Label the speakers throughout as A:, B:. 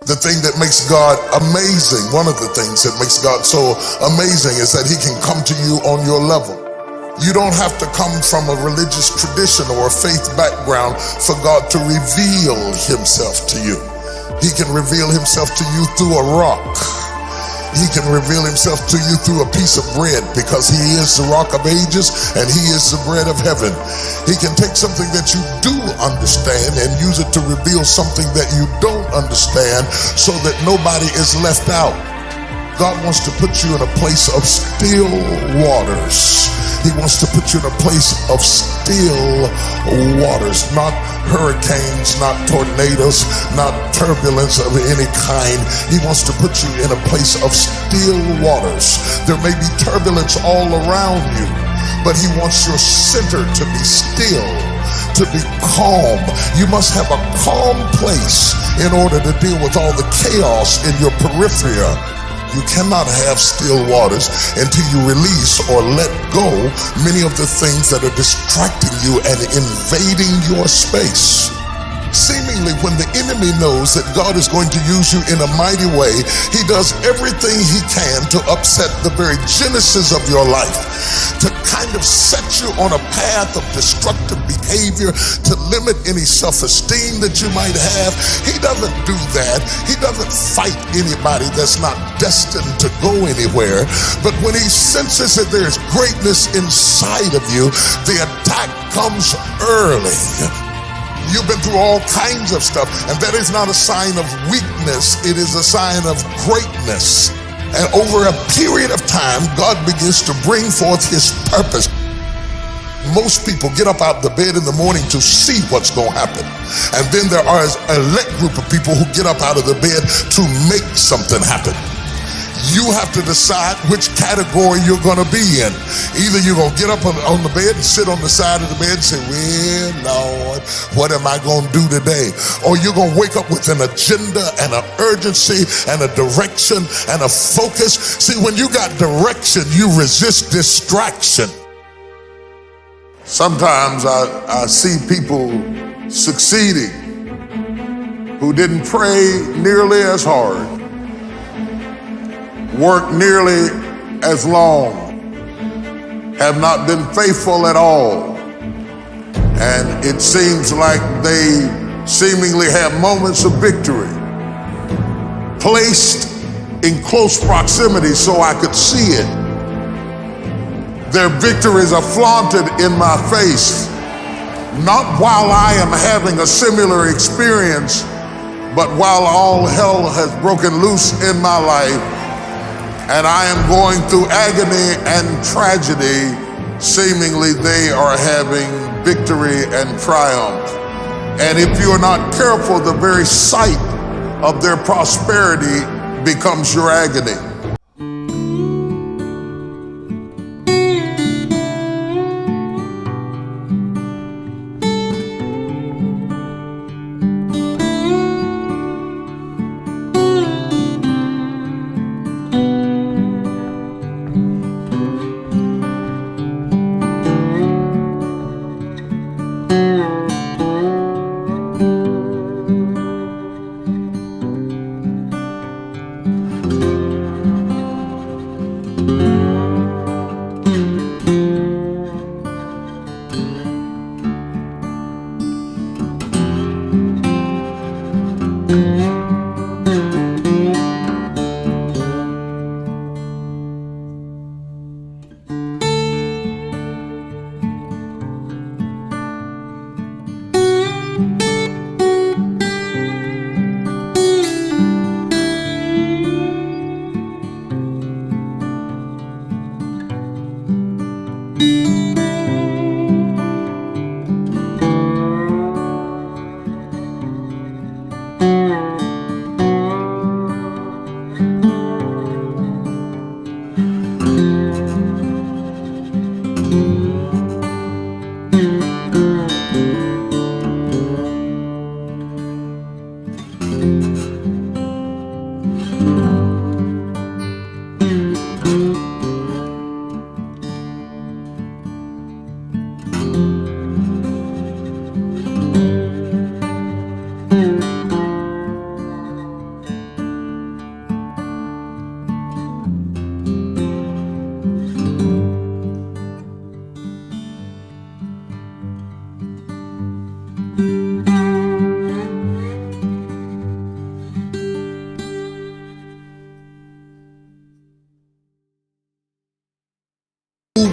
A: The thing that makes God amazing, one of the things that makes God so amazing is that he can come to you on your level. You don't have to come from a religious tradition or a faith background for God to reveal himself to you. He can reveal himself to you through a rock. He can reveal himself to you through a piece of bread because he is the rock of ages and he is the bread of heaven. He can take something that you do understand and use it to reveal something that you don't understand so that nobody is left out. God wants to put you in a place of still waters. He wants to put you in a place of still waters, not hurricanes, not tornadoes, not turbulence of any kind. He wants to put you in a place of still waters. There may be turbulence all around you, but he wants your center to be still, to be calm. You must have a calm place in order to deal with all the chaos in your periphery. You cannot have still waters until you release or let go many of the things that are distracting you and invading your space. Seemingly, when the enemy knows that God is going to use you in a mighty way, he does everything he can to upset the very genesis of your life, to kind of set you on a path of destructive behavior, to limit any self-esteem that you might have. He doesn't do that. He doesn't fight anybody that's not destined to go anywhere. But when he senses that there's greatness inside of you, the attack comes early. You've been through all kinds of stuff, and that is not a sign of weakness. It is a sign of greatness. And over a period of time, God begins to bring forth his purpose. Most people get up out of the bed in the morning to see what's going to happen. And then there are a elect group of people who get up out of the bed to make something happen. You have to decide which category you're going to be in. Either you're going to get up on the bed and sit on the side of the bed and say, well, Lord, what am I going to do today? Or you're going to wake up with an agenda and an urgency and a direction and a focus. See, when you got direction, you resist distraction. Sometimes I see people succeeding who didn't pray nearly as hard, work nearly as long, have not been faithful at all, and it seems like they seemingly have moments of victory, placed in close proximity so I could see it. Their victories are flaunted in my face, not while I am having a similar experience, but while all hell has broken loose in my life and I am going through agony and tragedy. Seemingly they are having victory and triumph. And if you are not careful, the very sight of their prosperity becomes your agony.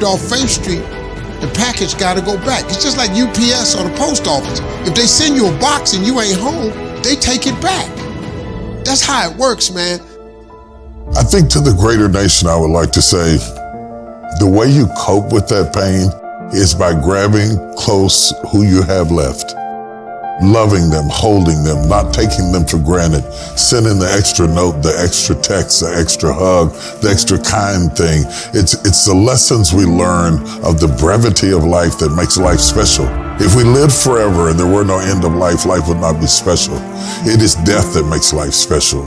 B: dropped off Faith Street, the package got to go back. It's just like UPS or the post office. If they send you a box and you ain't home, they take it back. That's how it works, man.
A: I think to the greater nation, I would like to say, the way you cope with that pain is by grabbing close who you have left, loving them, holding them, not taking them for granted, sending the extra note, the extra text, the extra hug, the extra kind thing. It's the lessons we learn of the brevity of life that makes life special. If we lived forever and there were no end of life, life would not be special. It is death that makes life special.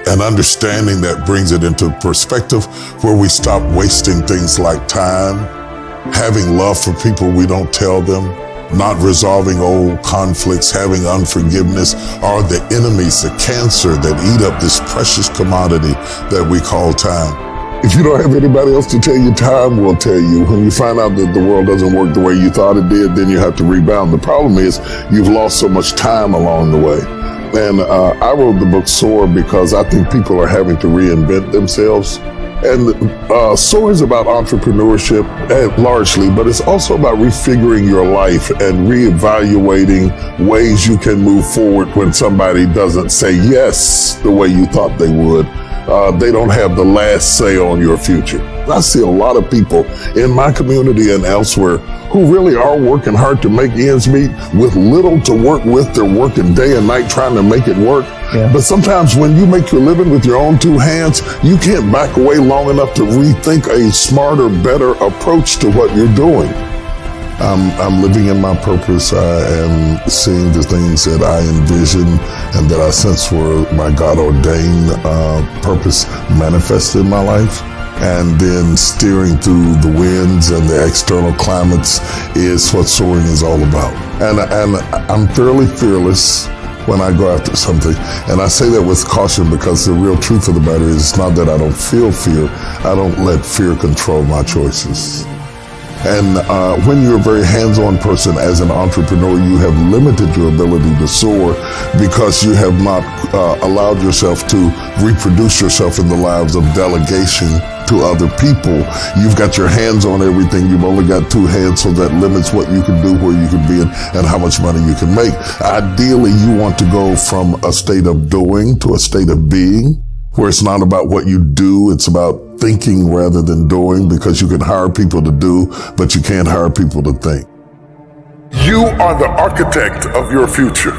A: And understanding that brings it into perspective where we stop wasting things like time, having love for people we don't tell them, not resolving old conflicts, having unforgiveness, are the enemies, the cancer that eat up this precious commodity that we call time. If you don't have anybody else to tell you, time will tell you. When you find out that the world doesn't work the way you thought it did, then you have to rebound. The problem is you've lost so much time along the way. And I wrote the book Soar because I think people are having to reinvent themselves. And Soar is about entrepreneurship largely, but it's also about refiguring your life and reevaluating ways you can move forward when somebody doesn't say yes the way you thought they would. They don't have the last say on your future. I see a lot of people in my community and elsewhere who really are working hard to make ends meet with little to work with. They're working day and night trying to make it work. Yeah. But sometimes when you make your living with your own two hands, you can't back away long enough to rethink a smarter, better approach to what you're doing. I'm living in my purpose. I am seeing the things that I envision and that I sense were my God-ordained purpose manifested in my life. And then steering through the winds and the external climates is what soaring is all about. And I'm fairly fearless when I go after something. And I say that with caution because the real truth of the matter is it's not that I don't feel fear. I don't let fear control my choices. And when you're a very hands-on person as an entrepreneur, you have limited your ability to soar because you have not allowed yourself to reproduce yourself in the lives of delegation to other people. You've got your hands on everything. You've only got two hands, so that limits what you can do, where you can be, and how much money you can make. Ideally, you want to go from a state of doing to a state of being, where it's not about what you do, it's about thinking rather than doing, because you can hire people to do, but you can't hire people to think. You are the architect of your future.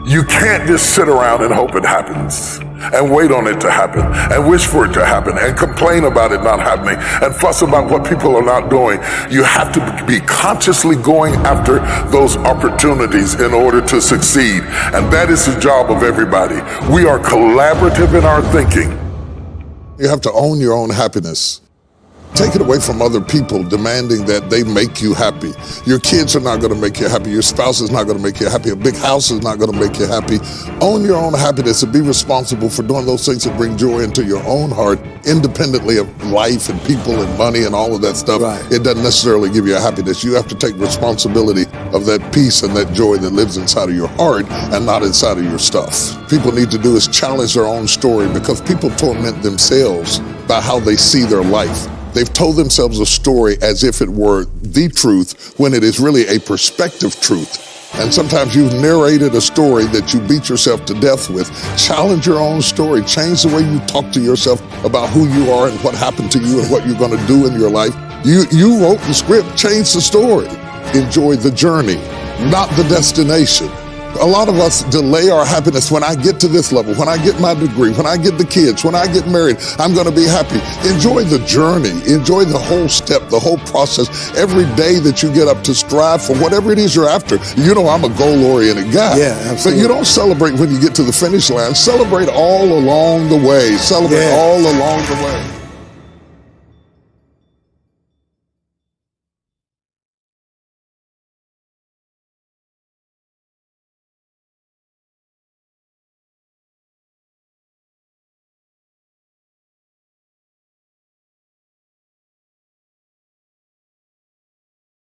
A: You can't just sit around and hope it happens and wait on it to happen and wish for it to happen and complain about it not happening and fuss about what people are not doing. You have to be consciously going after those opportunities in order to succeed. And that is the job of everybody. We are collaborative in our thinking. You have to own your own happiness. Take it away from other people demanding that they make you happy. Your kids are not going to make you happy. Your spouse is not going to make you happy. A big house is not going to make you happy. Own your own happiness and be responsible for doing those things that bring joy into your own heart, independently of life and people and money and all of that stuff. Right. It doesn't necessarily give you a happiness. You have to take responsibility of that peace and that joy that lives inside of your heart and not inside of your stuff. People need to do is challenge their own story, because people torment themselves by how they see their life. They've told themselves a story as if it were the truth, when it is really a perspective truth. And sometimes you've narrated a story that you beat yourself to death with. Challenge your own story. Change the way you talk to yourself about who you are and what happened to you and what you're going to do in your life. You wrote the script. Change the story. Enjoy the journey, not the destination. A lot of us delay our happiness. When I get to this level, when I get my degree, when I get the kids, when I get married, I'm going to be happy. Enjoy the journey. Enjoy the whole step, the whole process. Every day that you get up to strive for whatever it is you're after. You know, I'm a goal-oriented guy. Yeah, absolutely. But you don't celebrate when you get to the finish line. Celebrate all along the way. Celebrate all along the way.